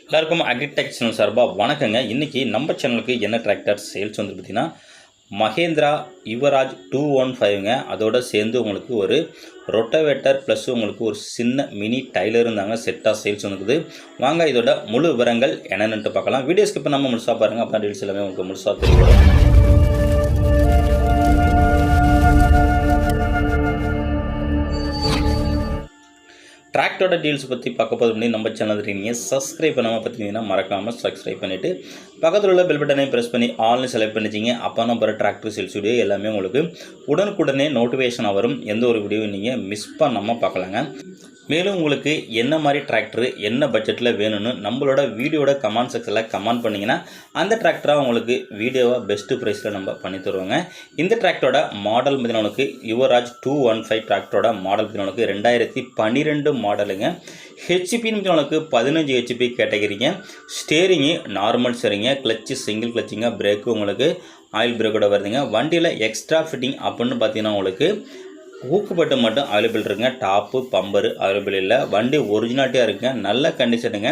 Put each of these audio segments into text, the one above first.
எல்லாருக்கும் agritech channel சார்பாக வணக்கங்க. இன்றைக்கி நம்ம சேனலுக்கு என்ன டிராக்டர் சேல்ஸ் வந்து பார்த்திங்கன்னா மகேந்திரா யுவராஜ் 215ங்க. அதோடு சேர்ந்து உங்களுக்கு ஒரு ரொட்டவேட்டர் ப்ளஸ் உங்களுக்கு ஒரு சின்ன மினி டைலர் இருந்தாங்க செட்டாக சேல்ஸ் வந்துருக்குது. வாங்க இதோட முழு விவரங்கள் என்னென்னு பார்க்கலாம். வீடியோ ஸ்கிப் நம்ம முழுசாக பாருங்கள், அப்போ டீல்ஸ் எல்லாமே உங்களுக்கு முழுசாக தெரியும். டிராக்டரோட டீல்ஸ் பற்றி பார்க்க போது முன்னாடி நம்ம சேனல் நீங்கள் சப்ஸ்கிரைப் பண்ணாமல் பார்த்தீங்கன்னா மறக்காமல் சப்ஸ்கிரைப் பண்ணிவிட்டு பக்கத்தில் உள்ள பெல் பட்டனை ப்ரெஸ் பண்ணி ஆல்னு செலக்ட் பண்ணிச்சிங்க. அப்போ நம்ம டிராக்டர் சேல்ஸ் வீடியோ எல்லாமே உங்களுக்கு உடனுக்குடனே நோட்டிஃபிகேஷன் வரும். எந்த ஒரு வீடியோவும் நீங்கள் மிஸ் பண்ணாமல் பார்க்கலாங்க. மேலும் உங்களுக்கு என்ன மாதிரி டிராக்டர் என்ன பட்ஜெட்டில் வேணும்னு நம்மளோட வீடியோட கமெண்ட் செக்ஷனில் கமெண்ட் பண்ணிங்கன்னா அந்த டிராக்டராக உங்களுக்கு வீடியோவாக பெஸ்ட்டு ப்ரைஸில் நம்ம பண்ணி தருவோங்க. இந்த டிராக்டரோட மாடல் பார்த்தீங்கன்னா உங்களுக்கு யுவராஜ் 215 டிராக்டரோட மாடல் பார்த்தீங்கன்னா 2012 மாடலுங்க. ஹெச்பின்னு உங்களுக்கு 15 ஹெச்பி கேட்டகரிங்க. ஸ்டேரிங்கு நார்மல் ஸ்டேரிங்க, கிளச்சு சிங்கிள் கிளச்சிங்க, பிரேக்கு உங்களுக்கு ஆயில் பிரேக்கோட வருதுங்க. வண்டியில் எக்ஸ்ட்ரா ஃபிட்டிங் அப்படின்னு பார்த்தீங்கன்னா உங்களுக்கு ஊக்குப்பட்டு மட்டும் அவைலபிள் இருக்குங்க. டாப்பு பம்பரு அவைலபிள் இல்லை. வண்டி ஒரிஜினாலிட்டியாக இருக்குங்க, நல்ல கண்டிஷனுங்க.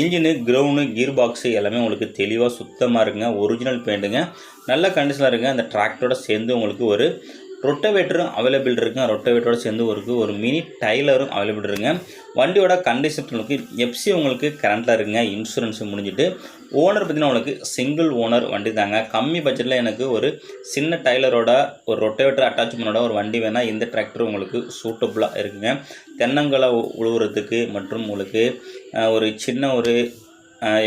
இன்ஜினு கிரவுண்டு கீர் பாக்ஸு எல்லாமே உங்களுக்கு தெளிவாக சுத்தமாக இருக்குங்க. ஒரிஜினல் பெயிண்ட்டுங்க, நல்ல கண்டிஷனாக இருக்குங்க. அந்த டிராக்டரோட சேர்ந்து உங்களுக்கு ஒரு ரொட்டவேட்டரும் அவைலபிள் இருக்குங்க. ரொட்டவேட்டரோட சேர்ந்து ஒரு மினி டைலரும் அவைலபிள் இருக்குங்க. வண்டியோட கண்டிஷன் உங்களுக்கு எஃப்சி உங்களுக்கு கரண்ட்டில் இருக்குங்க. இன்சூரன்ஸ் முடிஞ்சிட்டு ஓனர் பார்த்தீங்கன்னா உங்களுக்கு சிங்கிள் ஓனர் வண்டி தாங்க. கம்மி பட்ஜெட்டில் எனக்கு ஒரு சின்ன டைலரோட ஒரு ரொட்டவேட்டர் அட்டாச்மெண்ட்டோட ஒரு வண்டி வேணால் இந்த டிராக்டர் உங்களுக்கு சூட்டபுளாக இருக்குங்க. தென்னங்களை உழுவுறதுக்கு மற்றும் உங்களுக்கு ஒரு சின்ன ஒரு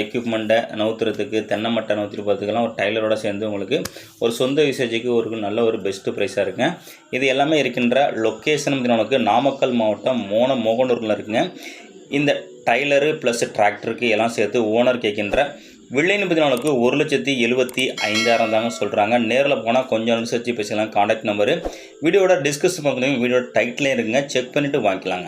எக்யூப்மெண்ட்டை நவுத்துறதுக்கு தென்னை மட்டை நவுத்திட்டு போகிறதுக்கெல்லாம் ஒரு டைலரோட சேர்ந்து உங்களுக்கு ஒரு சொந்த யூசேஜுக்கு ஒரு நல்ல ஒரு பெஸ்ட்டு ப்ரைஸாக இருக்குங்க. இது எல்லாமே இருக்கின்ற லொக்கேஷன் நமக்கு நாமக்கல் மாவட்டம் மோகனூரில் இருக்குங்க. இந்த டைலரு ப்ளஸ் டிராக்டருக்கு எல்லாம் சேர்த்து ஓனர் கேட்கின்ற வில்லைன்னு பார்த்தீங்கன்னா 1,75,000 தாங்க சொல்கிறாங்க. நேரில் போனால் கொஞ்சம் அனுசரித்து பேசலாம். கான்டாக்ட் நம்பரு வீடியோட டிஸ்கஸ் பண்ணுறதுக்கு வீடியோட டைட்டிலே இருக்குங்க, செக் பண்ணிவிட்டு வாங்கிக்கலாங்க.